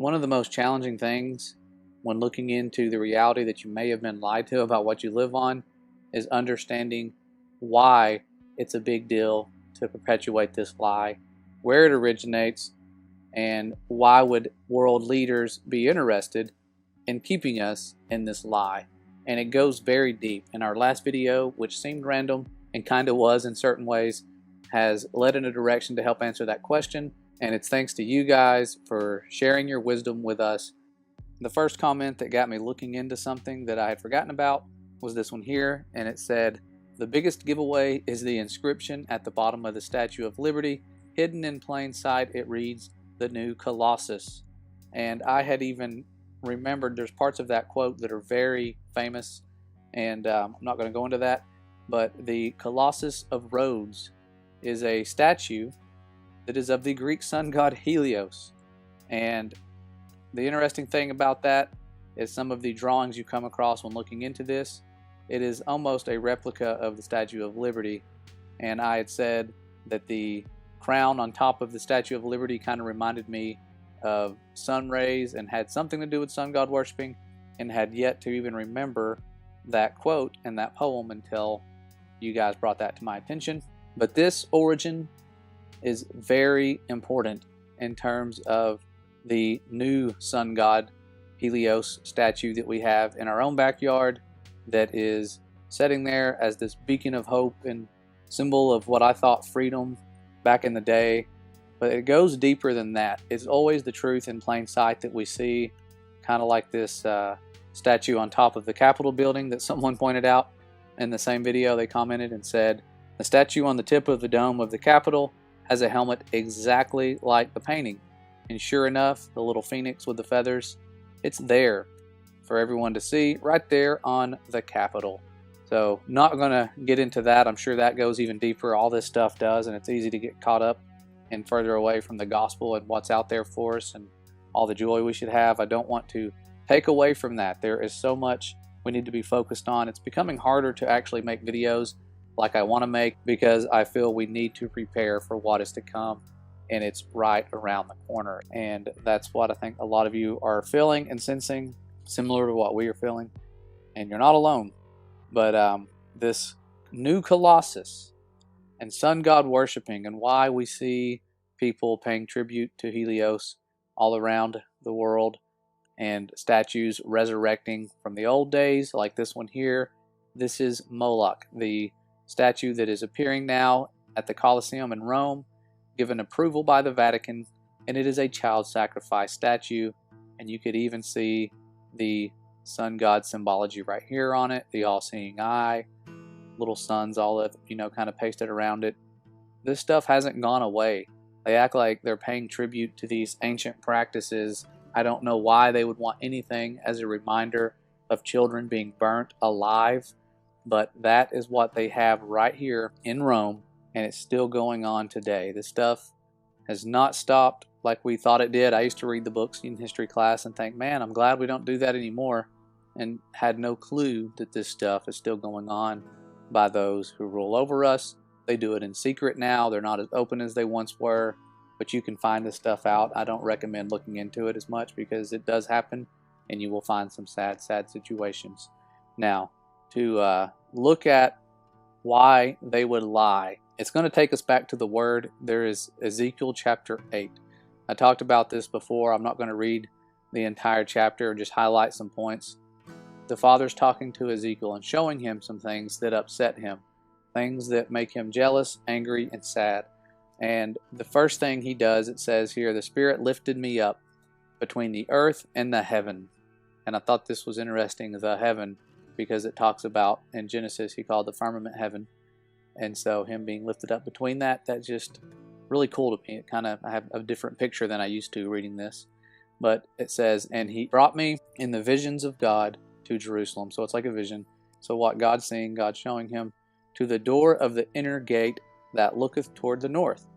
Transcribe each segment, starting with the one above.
One of the most challenging things when looking into the reality that you may have been lied to about what you live on is understanding why it's a big deal to perpetuate this lie, where it originates, and why would world leaders be interested in keeping us in this lie. And it goes very deep. In our last video, which seemed random and kind of was in certain ways, has led in a direction to help answer that question. And it's thanks to you guys for sharing your wisdom with us. The first comment that got me looking into something that I had forgotten about was this one here, and it said, "The biggest giveaway is the inscription at the bottom of the Statue of Liberty. Hidden in plain sight, it reads, 'The New Colossus.'" And I had even remembered there's parts of that quote that are very famous, and I'm not going to go into that, but the Colossus of Rhodes is a statue that is of the Greek sun god Helios. And the interesting thing about that is some of the drawings you come across when looking into this. It is almost a replica of the Statue of Liberty, and I had said that the crown on top of the Statue of Liberty kind of reminded me of sun rays and had something to do with sun god worshiping, and had yet to even remember that quote and that poem until you guys brought that to my attention. But this origin is very important in terms of the new sun god Helios statue that we have in our own backyard, that is sitting there as this beacon of hope and symbol of what I thought freedom back in the day. But it goes deeper than that. It's always the truth in plain sight that we see, kind of like this statue on top of the Capitol building that someone pointed out in the same video. They commented and said, "The statue on the tip of the dome of the Capitol has a helmet exactly like the painting." And sure enough, the little phoenix with the feathers, it's there for everyone to see right there on the Capitol. So not going to get into that. I'm sure that goes even deeper. All this stuff does, and it's easy to get caught up and further away from the gospel and what's out there for us and all the joy we should have. I don't want to take away from that. There is so much we need to be focused on. It's becoming harder to actually make videos like I want to make, because I feel we need to prepare for what is to come, and it's right around the corner. And that's what I think a lot of you are feeling and sensing, similar to what we are feeling, and you're not alone. But this new Colossus and sun god worshiping, and why we see people paying tribute to Helios all around the world, and statues resurrecting from the old days like this one here. This is Moloch, the statue that is appearing now at the Colosseum in Rome, given approval by the Vatican, and it is a child sacrifice statue. And you could even see the sun god symbology right here on it, the all-seeing eye, little suns all kind of pasted around it. This stuff hasn't gone away. They act like they're paying tribute to these ancient practices. I don't know why they would want anything as a reminder of children being burnt alive, but that is what they have right here in Rome, and it's still going on today. This stuff has not stopped like we thought it did. I used to read the books in history class and think, man, I'm glad we don't do that anymore, and had no clue that this stuff is still going on by those who rule over us. They do it in secret now. They're not as open as they once were, but you can find this stuff out. I don't recommend looking into it as much, because it does happen, and you will find some sad situations. Now, to look at why they would lie, it's going to take us back to the Word. There is Ezekiel chapter 8. I talked about this before. I'm not going to read the entire chapter, or just highlight some points. The Father's talking to Ezekiel and showing him some things that upset him, things that make him jealous, angry, and sad. And the first thing he does, it says here, "The Spirit lifted me up between the earth and the heaven." And I thought this was interesting, the heaven, because it talks about, in Genesis, he called the firmament heaven. And so him being lifted up between that's just really cool to me. It kind of, I have a different picture than I used to reading this. But it says, "And he brought me in the visions of God to Jerusalem." So it's like a vision. So what God's seeing, God's showing him, "To the door of the inner gate that looketh toward the north,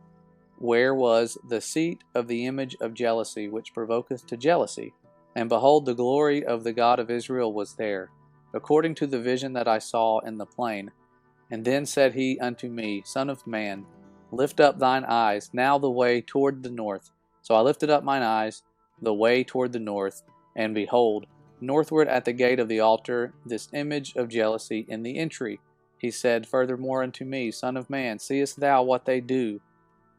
where was the seat of the image of jealousy, which provoketh to jealousy. And behold, the glory of the God of Israel was there, according to the vision that I saw in the plain. And then said he unto me, Son of man, lift up thine eyes now the way toward the north. So I lifted up mine eyes, the way toward the north, and behold, northward at the gate of the altar, this image of jealousy in the entry. He said furthermore unto me, Son of man, seest thou what they do,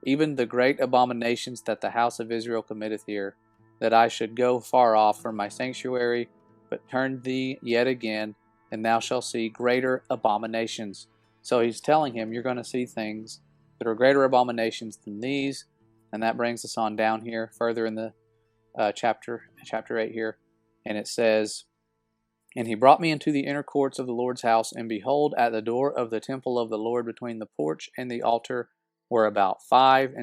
even the great abominations that the house of Israel committeth here, that I should go far off from my sanctuary, but turn thee yet again, and thou shalt see greater abominations. So he's telling him, you're going to see things that are greater abominations than these, and that brings us on down here, further in the chapter 8 here, and it says, And he brought me into the inner courts of the Lord's house, and behold, at the door of the temple of the Lord between the porch and the altar were about 25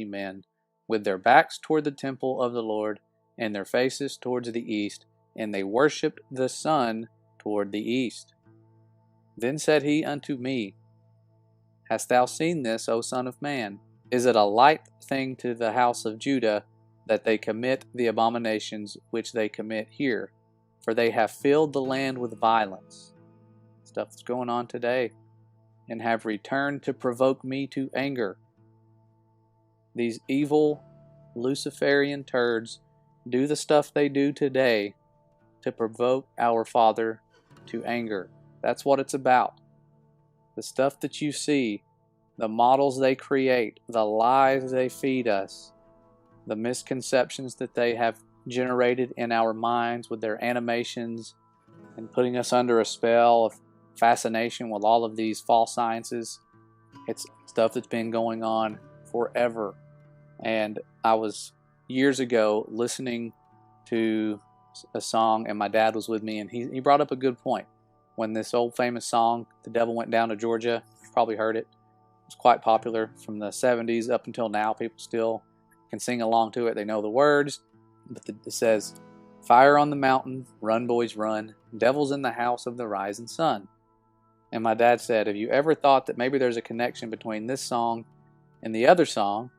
men, with their backs toward the temple of the Lord, and their faces towards the east, and they worshipped the sun toward the east. Then said he unto me, Hast thou seen this, O son of man? Is it a light thing to the house of Judah that they commit the abominations which they commit here? For they have filled the land with violence. Stuff that's going on today. And have returned to provoke me to anger. These evil Luciferian turds do the stuff they do today to provoke our Father to anger. That's what it's about. The stuff that you see, the models they create, the lies they feed us, the misconceptions that they have generated in our minds with their animations and putting us under a spell of fascination with all of these false sciences. It's stuff that's been going on forever. And I was years ago listening to a song, and my dad was with me, and he brought up a good point. When this old famous song, The Devil Went Down to Georgia, you've probably heard it. It was quite popular from the 70s up until now. People still can sing along to it. They know the words. But it says, Fire on the mountain, run boys run, devil's in the house of the rising sun. And my dad said, have you ever thought that maybe there's a connection between this song and the other song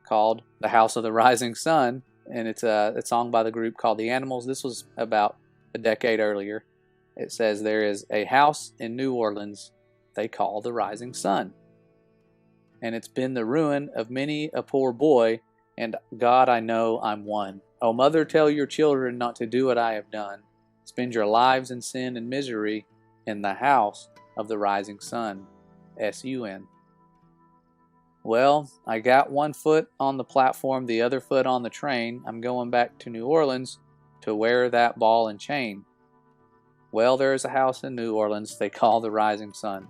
called The House of the Rising Sun? And it's a song by the group called The Animals. This was about a decade earlier. It says, there is a house in New Orleans they call the Rising Sun. And it's been the ruin of many a poor boy, and God, I know I'm one. O mother, tell your children not to do what I have done. Spend your lives in sin and misery in the house of the rising sun. S-U-N. Well, I got one foot on the platform, the other foot on the train. I'm going back to New Orleans to wear that ball and chain. Well, there's a house in New Orleans they call the Rising Sun.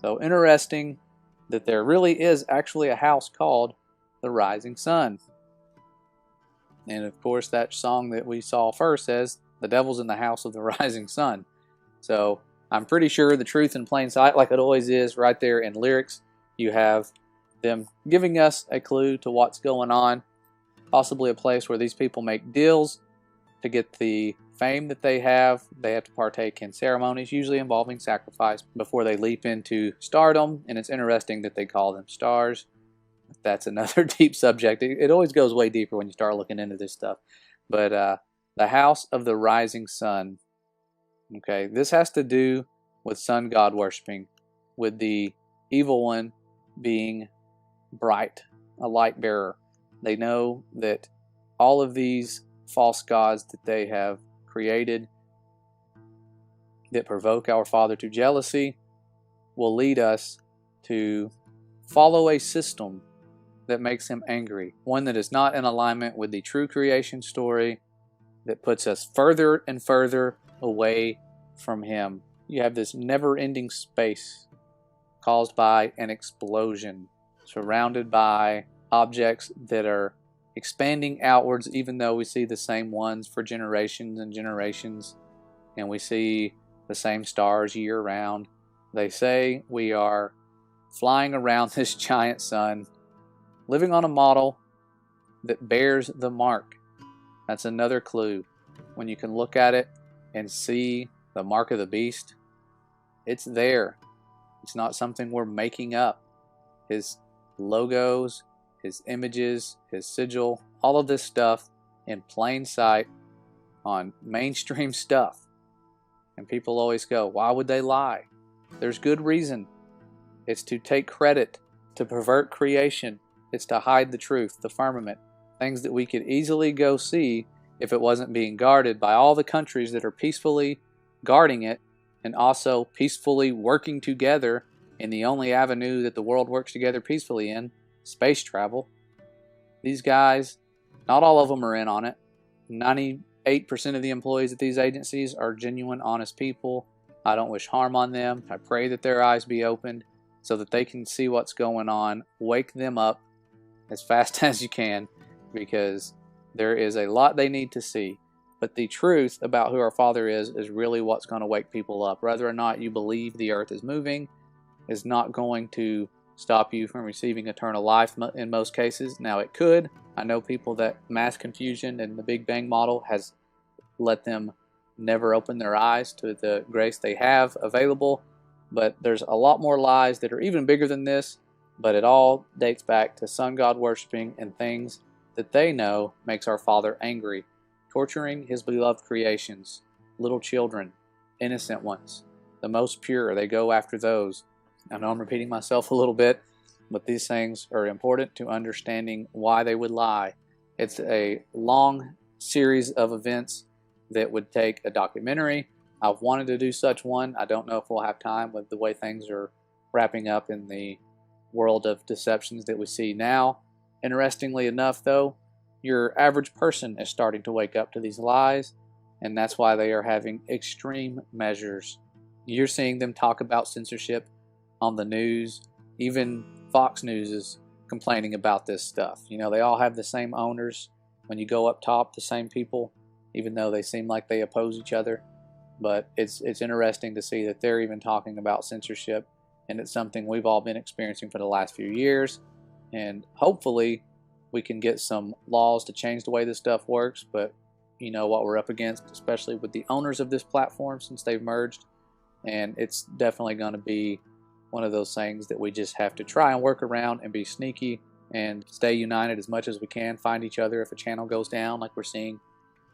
So interesting that there really is actually a house called the Rising Sun. And of course, that song that we saw first says, the devil's in the house of the rising sun. So I'm pretty sure the truth in plain sight, like it always is right there in lyrics. You have them giving us a clue to what's going on. Possibly a place where these people make deals to get the fame that they have. They have to partake in ceremonies, usually involving sacrifice, before they leap into stardom. And it's interesting that they call them stars. That's another deep subject. It always goes way deeper when you start looking into this stuff. But the house of the rising sun. Okay, this has to do with sun god worshiping, with the evil one being bright, a light bearer. They know that all of these false gods that they have created that provoke our Father to jealousy will lead us to follow a system that makes him angry, one that is not in alignment with the true creation story, that puts us further and further away from him. You have this never-ending space caused by an explosion, surrounded by objects that are expanding outwards, even though we see the same ones for generations and generations, and we see the same stars year-round. They say we are flying around this giant sun, living on a model that bears the mark. That's another clue. When you can look at it and see the mark of the beast, it's there. It's not something we're making up. His logos, his images, his sigil, all of this stuff in plain sight on mainstream stuff. And people always go, why would they lie? There's good reason. It's to take credit, to pervert creation. It's to hide the truth, the firmament. things that we could easily go see if it wasn't being guarded by all the countries that are peacefully guarding it and also peacefully working together in the only avenue that the world works together peacefully in, space travel. These guys, not all of them are in on it. 98% of the employees at these agencies are genuine, honest people. I don't wish harm on them. I pray that their eyes be opened so that they can see what's going on. Wake them up as fast as you can, because there is a lot they need to see. But the truth about who our Father is really what's going to wake people up. Whether or not you believe the earth is moving is not going to stop you from receiving eternal life in most cases. Now it could. I know people that mass confusion and the Big Bang model has let them never open their eyes to the grace they have available. But there's a lot more lies that are even bigger than this. But it all dates back to sun god worshiping and things that they know makes our Father angry. Torturing his beloved creations, little children, innocent ones, the most pure. They go after those. I know I'm repeating myself a little bit, but these things are important to understanding why they would lie. It's a long series of events that would take a documentary. I've wanted to do such one. I don't know if we'll have time with the way things are wrapping up in the world of deceptions that we see now. Interestingly enough, though, your average person is starting to wake up to these lies, and that's why they are having extreme measures. You're seeing them talk about censorship on the news. Even Fox News is complaining about this stuff. You know, they all have the same owners. When you go up top, the same people, even though they seem like they oppose each other. But it's interesting to see that they're even talking about censorship, and it's something we've all been experiencing for the last few years. And hopefully we can get some laws to change the way this stuff works, but you know what we're up against, especially with the owners of this platform since they've merged. And it's definitely going to be one of those things that we just have to try and work around and be sneaky and stay united as much as we can. Find each other if a channel goes down like we're seeing.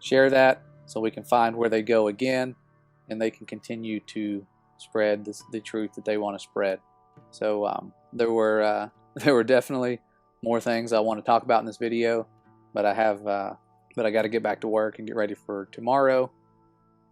Share that so we can find where they go again, and they can continue to spread the truth that they want to spread. So there were definitely more things I want to talk about in this video, but I got to get back to work and get ready for tomorrow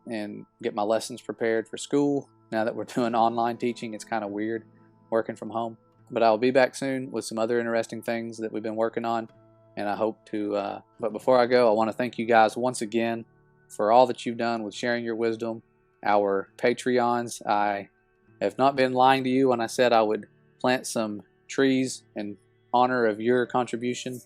and get my lessons prepared for school. Now that we're doing online teaching, it's kind of weird working from home. But I'll be back soon with some other interesting things that we've been working on, and I hope to, but before I go, I want to thank you guys once again for all that you've done with sharing your wisdom. Our Patreons, I have not been lying to you when I said I would plant some trees in honor of your contribution.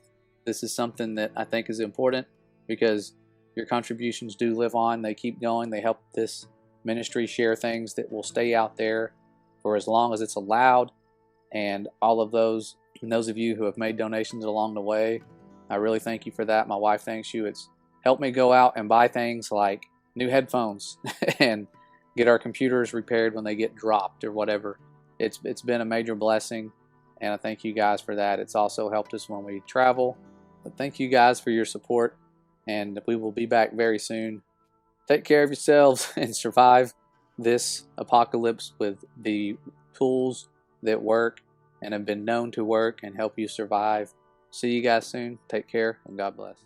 This is something that I think is important because your contributions do live on. They keep going. They help this ministry share things that will stay out there for as long as it's allowed. And all of those, and those of you who have made donations along the way, I really thank you for that. My wife thanks you. It's helped me go out and buy things like new headphones and get our computers repaired when they get dropped or whatever. It's been a major blessing, and I thank you guys for that. It's also helped us when we travel. But thank you guys for your support, and we will be back very soon. Take care of yourselves and survive this apocalypse with the tools that work and have been known to work and help you survive. See you guys soon. Take care, and God bless.